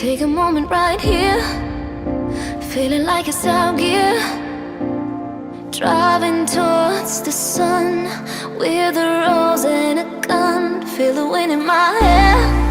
Take a moment right here, feeling like it's out gear. Driving towards the sun with a rose and a gun. Feel the wind in my hair.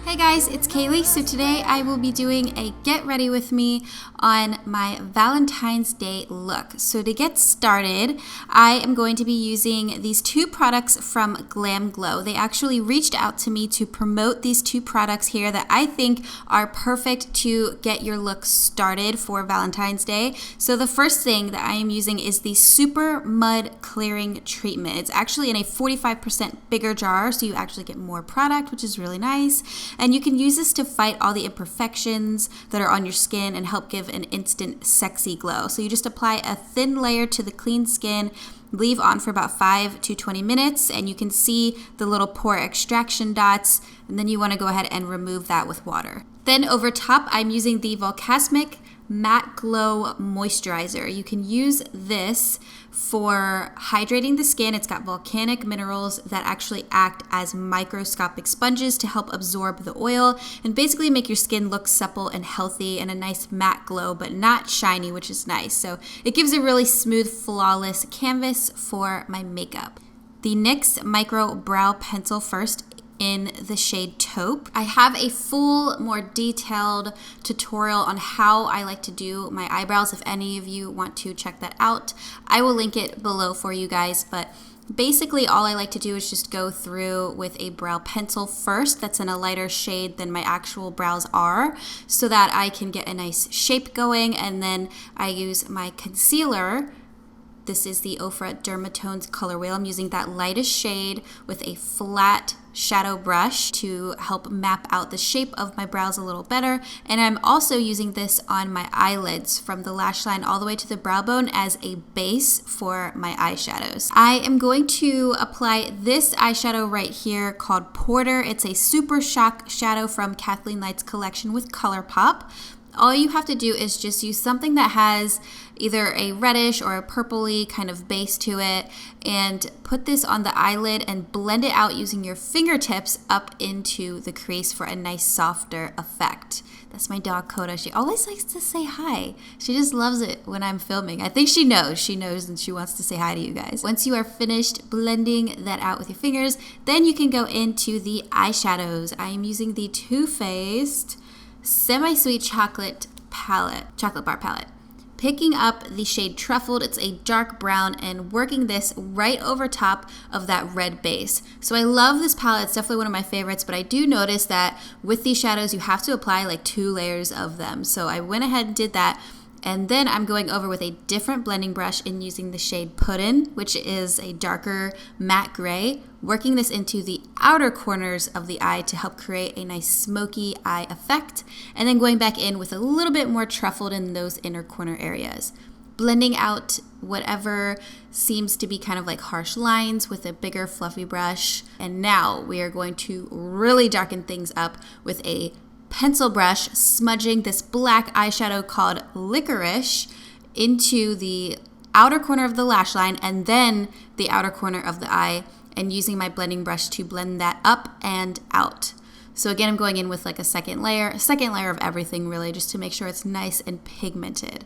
Hey guys, it's Kayleigh. So today I will be doing a get ready with me on my Valentine's Day look. So to get started, I am going to be using these two products from GLAMGLOW. They actually reached out to me to promote these two products here that I think are perfect to get your look started for Valentine's Day. So the first thing that I am using is the SUPERMUD clearing treatment. It's actually in a 45% bigger jar, so you actually get more product, which is really nice. And you can use this to fight all the imperfections that are on your skin and help give an instant sexy glow. So you just apply a thin layer to the clean skin, leave on for about 5 to 20 minutes, and you can see the little pore extraction dots, and then you want to go ahead and remove that with water. Then over top, I'm using the Volcasmic Matte Glow Moisturizer. You can use this for hydrating the skin. It's got volcanic minerals that actually act as microscopic sponges to help absorb the oil and basically make your skin look supple and healthy and a nice matte glow, but not shiny, which is nice. So it gives a really smooth, flawless canvas for my makeup. The NYX Micro Brow Pencil first, in the shade Taupe. I have a full, more detailed tutorial on how I like to do my eyebrows if any of you want to check that out. I will link it below for you guys, but basically all I like to do is just go through with a brow pencil first that's in a lighter shade than my actual brows are, so that I can get a nice shape going, and then I use my concealer. This is the OFRA Dermatones Color Wheel. I'm using that lightest shade with a flat shadow brush to help map out the shape of my brows a little better. And I'm also using this on my eyelids from the lash line all the way to the brow bone as a base for my eyeshadows. I am going to apply this eyeshadow right here called Porter. It's a Super Shock shadow from Kathleen Light's collection with ColourPop. All you have to do is just use something that has either a reddish or a purpley kind of base to it, and put this on the eyelid and blend it out using your fingertips up into the crease for a nice softer effect. That's my dog Coda. She always likes to say hi. She just loves it when I'm filming. I think she knows and she wants to say hi to you guys. Once you are finished blending that out with your fingers, then you can go into the eyeshadows. I am using the Too Faced Semi-Sweet Chocolate Bar Palette. Picking up the shade Truffled, it's a dark brown, and working this right over top of that red base. So I love this palette. It's definitely one of my favorites, but I do notice that with these shadows, you have to apply like 2 layers of them. So I went ahead and did that. And then I'm going over with a different blending brush and using the shade Puddin', which is a darker matte gray, working this into the outer corners of the eye to help create a nice smoky eye effect, and then going back in with a little bit more truffled in those inner corner areas. Blending out whatever seems to be kind of like harsh lines with a bigger fluffy brush. And now we are going to really darken things up with a pencil brush, smudging this black eyeshadow called Licorice into the outer corner of the lash line and then the outer corner of the eye, and using my blending brush to blend that up and out. So again, I'm going in with like a second layer of everything really, just to make sure it's nice and pigmented.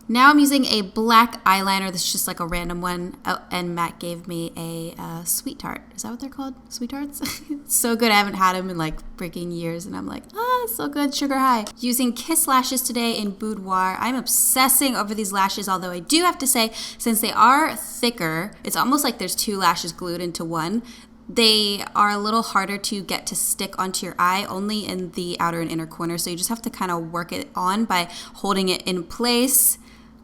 Now I'm using a black eyeliner. This is just like a random one. Oh, and Matt gave me a Sweet Tart. Is that what they're called? Sweet Tarts? It's so good. I haven't had them in like freaking years, and I'm like, it's so good, sugar high. Using Kiss lashes today in Boudoir. I'm obsessing over these lashes, although I do have to say, since they are thicker, it's almost like there's 2 lashes glued into one. They are a little harder to get to stick onto your eye, only in the outer and inner corner. So you just have to kind of work it on by holding it in place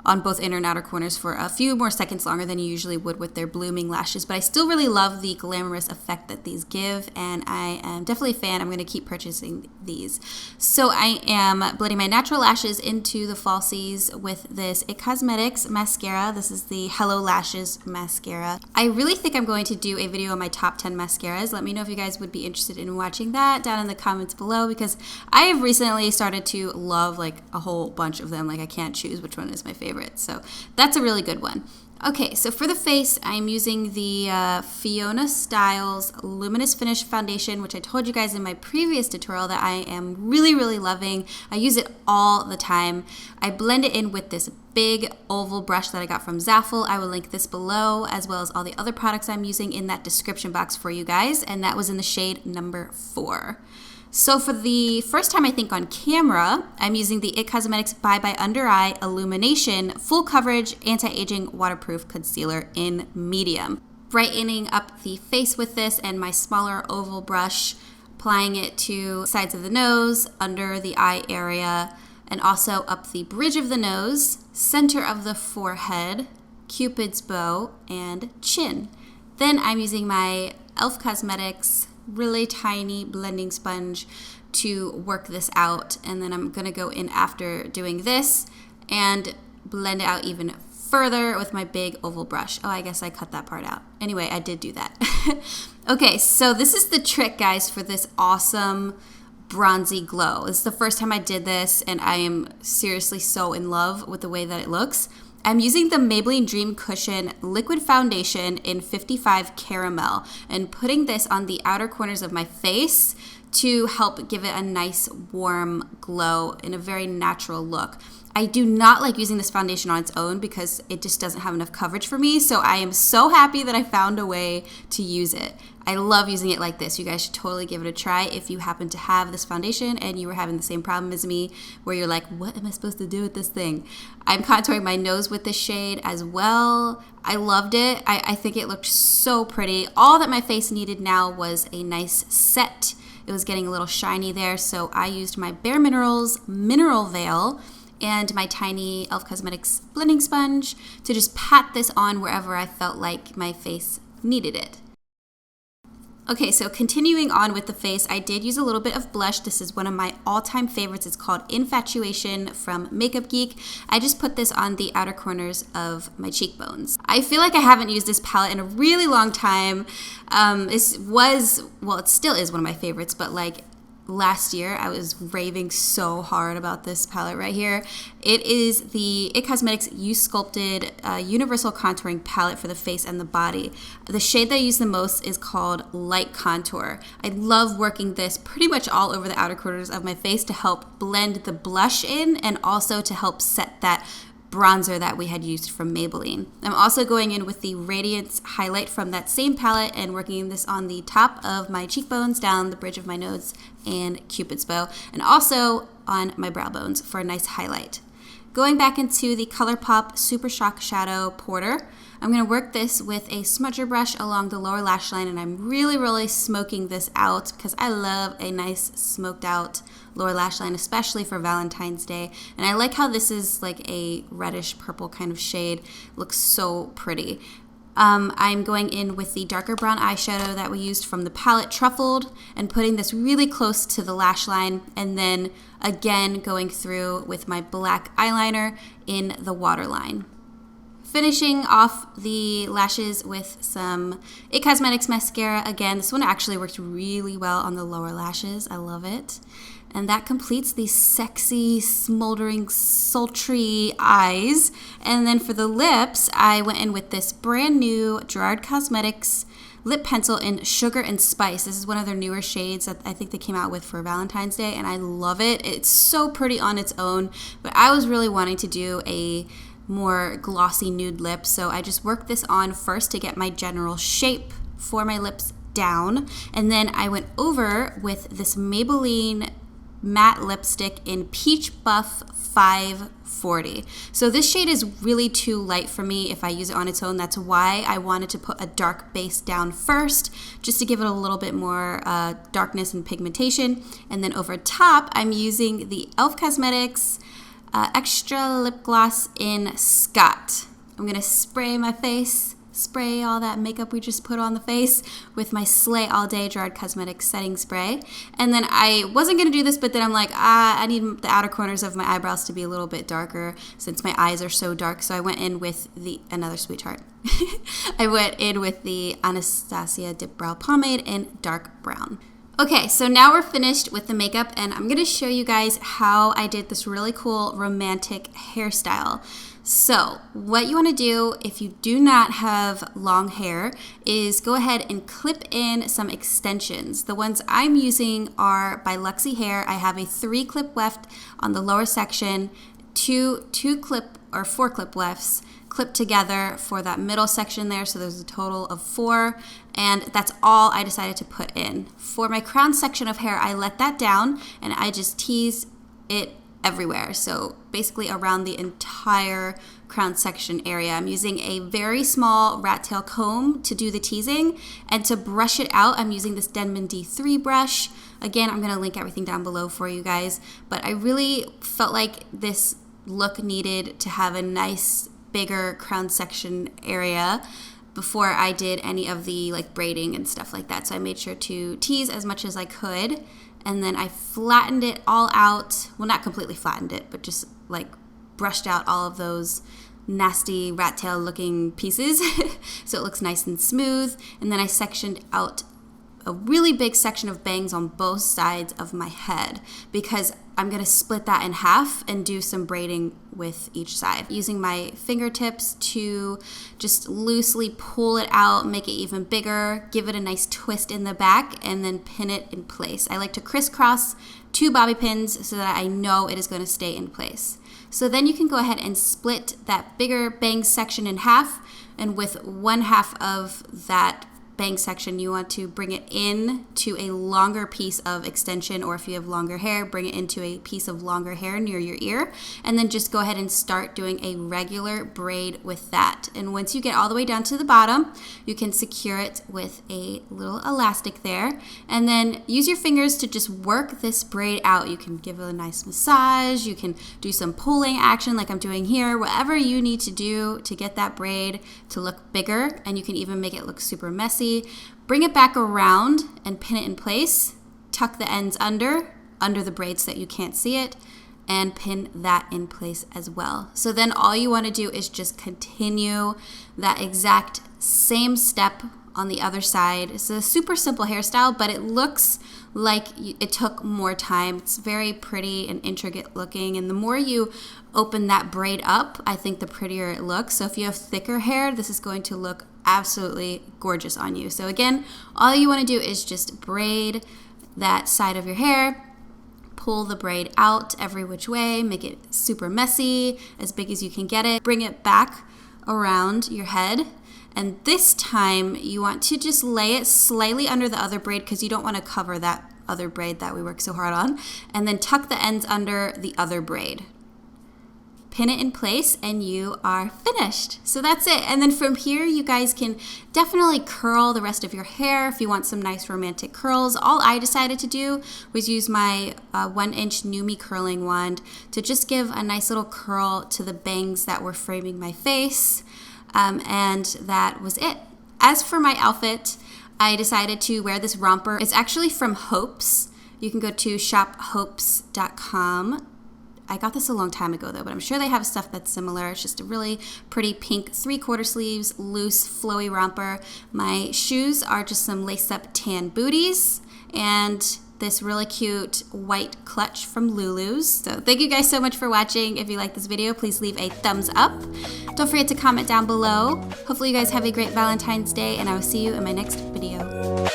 on both inner and outer corners for a few more seconds longer than you usually would with their blooming lashes. But I still really love the glamorous effect that these give, and I am definitely a fan. I'm going to keep purchasing these. So I am blending my natural lashes into the falsies with this IT Cosmetics mascara. This is the Hello Lashes mascara. I really think I'm going to do a video on my top 10 mascaras. Let me know if you guys would be interested in watching that down in the comments below, because I have recently started to love like a whole bunch of them. Like I can't choose which one is my favorite. So that's a really good one. Okay, so for the face, I'm using the Fiona Styles Luminous Finish Foundation, which I told you guys in my previous tutorial that I am really, really loving. I use it all the time. I blend it in with this big oval brush that I got from Zaful. I will link this below, as well as all the other products I'm using in that description box for you guys, and that was in the shade number 4. So for the first time, I think on camera, I'm using the IT Cosmetics Bye Bye Under Eye Illumination Full Coverage Anti-Aging Waterproof Concealer in medium. Brightening up the face with this and my smaller oval brush, applying it to sides of the nose, under the eye area, and also up the bridge of the nose, center of the forehead, Cupid's bow, and chin. Then I'm using my e.l.f. Cosmetics really tiny blending sponge to work this out, and then I'm gonna go in after doing this and blend it out even further with my big oval brush. Oh, I guess I cut that part out. Anyway, I did do that. Okay, so this is the trick, guys, for this awesome bronzy glow. This is the first time I did this, and I am seriously so in love with the way that it looks. I'm using the Maybelline Dream Cushion Liquid Foundation in 55 Caramel and putting this on the outer corners of my face to help give it a nice warm glow in a very natural look. I do not like using this foundation on its own because it just doesn't have enough coverage for me, so I am so happy that I found a way to use it. I love using it like this. You guys should totally give it a try if you happen to have this foundation and you were having the same problem as me where you're like, what am I supposed to do with this thing? I'm contouring my nose with this shade as well. I loved it. I think it looked so pretty. All that my face needed now was a nice set. It was getting a little shiny there, so I used my Bare Minerals Mineral Veil and my tiny e.l.f. Cosmetics blending sponge to just pat this on wherever I felt like my face needed it. Okay, so continuing on with the face, I did use a little bit of blush. This is one of my all-time favorites. It's called Infatuation from Makeup Geek. I just put this on the outer corners of my cheekbones. I feel like I haven't used this palette in a really long time. This was, well, it still is one of my favorites, but like last year, I was raving so hard about this palette right here. It is the IT Cosmetics You Sculpted Universal Contouring Palette for the face and the body. The shade that I use the most is called Light Contour. I love working this pretty much all over the outer corners of my face to help blend the blush in and also to help set that bronzer that we had used from Maybelline. I'm also going in with the Radiance highlight from that same palette and working this on the top of my cheekbones, down the bridge of my nose, and Cupid's bow, and also on my brow bones for a nice highlight. Going back into the ColourPop Super Shock Shadow Porter, I'm going to work this with a smudger brush along the lower lash line, and I'm really smoking this out because I love a nice smoked out lower lash line, especially for Valentine's Day. And I like how this is like a reddish purple kind of shade. Looks so pretty. I'm going in with the darker brown eyeshadow that we used from the palette Truffled and putting this really close to the lash line, and then again going through with my black eyeliner in the waterline. Finishing off the lashes with some IT Cosmetics mascara. Again, this one actually worked really well on the lower lashes. I love it. And that completes the sexy, smoldering, sultry eyes. And then for the lips, I went in with this brand new Gerard Cosmetics lip pencil in Sugar and Spice. This is one of their newer shades that I think they came out with for Valentine's Day, and I love it. It's so pretty on its own, but I was really wanting to do a more glossy nude lip, so I just worked this on first to get my general shape for my lips down, and then I went over with this Maybelline matte lipstick in Peach Buff 540. So this shade is really too light for me if I use it on its own. That's why I wanted to put a dark base down first, just to give it a little bit more darkness and pigmentation. And then over top, I'm using the e.l.f. Cosmetics Extra Lip Gloss in Scott. I'm going to spray my face, spray all that makeup we just put on the face with my Slay All Day Gerard Cosmetics setting spray. And then I wasn't going to do this, but then I'm like, I need the outer corners of my eyebrows to be a little bit darker since my eyes are so dark. So I went in with another sweetheart. I went in with the Anastasia Dip Brow Pomade in dark brown. Okay, so now we're finished with the makeup, and I'm gonna show you guys how I did this really cool romantic hairstyle. So what you wanna do if you do not have long hair is go ahead and clip in some extensions. The ones I'm using are by Luxy Hair. I have a 3 clip weft on the lower section, 4 clip wefts clipped together for that middle section there, so there's a total of 4, and that's all I decided to put in. For my crown section of hair, I let that down and I just teased it everywhere, so basically around the entire crown section area. I'm using a very small rat tail comb to do the teasing, and to brush it out I'm using this Denman D3 brush. Again, I'm going to link everything down below for you guys, but I really felt like this look needed to have a nice bigger crown section area before I did any of the like braiding and stuff like that. So I made sure to tease as much as I could, and then I flattened it all out. Well, not completely flattened it, but just like brushed out all of those nasty rat tail looking pieces so it looks nice and smooth. And then I sectioned out a really big section of bangs on both sides of my head because I'm gonna split that in half and do some braiding with each side. Using my fingertips to just loosely pull it out, make it even bigger, give it a nice twist in the back, and then pin it in place. I like to crisscross 2 bobby pins so that I know it is gonna stay in place. So then you can go ahead and split that bigger bang section in half, and with 1/2 of that bang section, you want to bring it in to a longer piece of extension, or if you have longer hair, bring it into a piece of longer hair near your ear, and then just go ahead and start doing a regular braid with that. And once you get all the way down to the bottom, you can secure it with a little elastic there, and then use your fingers to just work this braid out. You can give it a nice massage, you can do some pulling action like I'm doing here, whatever you need to do to get that braid to look bigger, and you can even make it look super messy. Bring it back around and pin it in place. Tuck the ends under the braid so that you can't see it, and pin that in place as well. So then all you want to do is just continue that exact same step on the other side. It's a super simple hairstyle, but it looks like it took more time. It's very pretty and intricate looking, and the more you open that braid up, I think the prettier it looks. So if you have thicker hair, this is going to look absolutely gorgeous on you. So again, all you want to do is just braid that side of your hair, pull the braid out every which way, make it super messy, as big as you can get it, bring it back around your head. And this time you want to just lay it slightly under the other braid because you don't want to cover that other braid that we worked so hard on, and then tuck the ends under the other braid. Pin it in place and you are finished. So that's it. And then from here you guys can definitely curl the rest of your hair if you want some nice romantic curls. All I decided to do was use my 1-inch Numi curling wand to just give a nice little curl to the bangs that were framing my face, and that was it. As for my outfit, I decided to wear this romper. It's actually from Hopes. You can go to shophopes.com. I got this a long time ago though, but I'm sure they have stuff that's similar. It's just a really pretty pink 3/4 sleeves, loose, flowy romper. My shoes are just some lace up tan booties, and this really cute white clutch from Lulu's. So thank you guys so much for watching. If you like this video, please leave a thumbs up. Don't forget to comment down below. Hopefully you guys have a great Valentine's Day, and I will see you in my next video.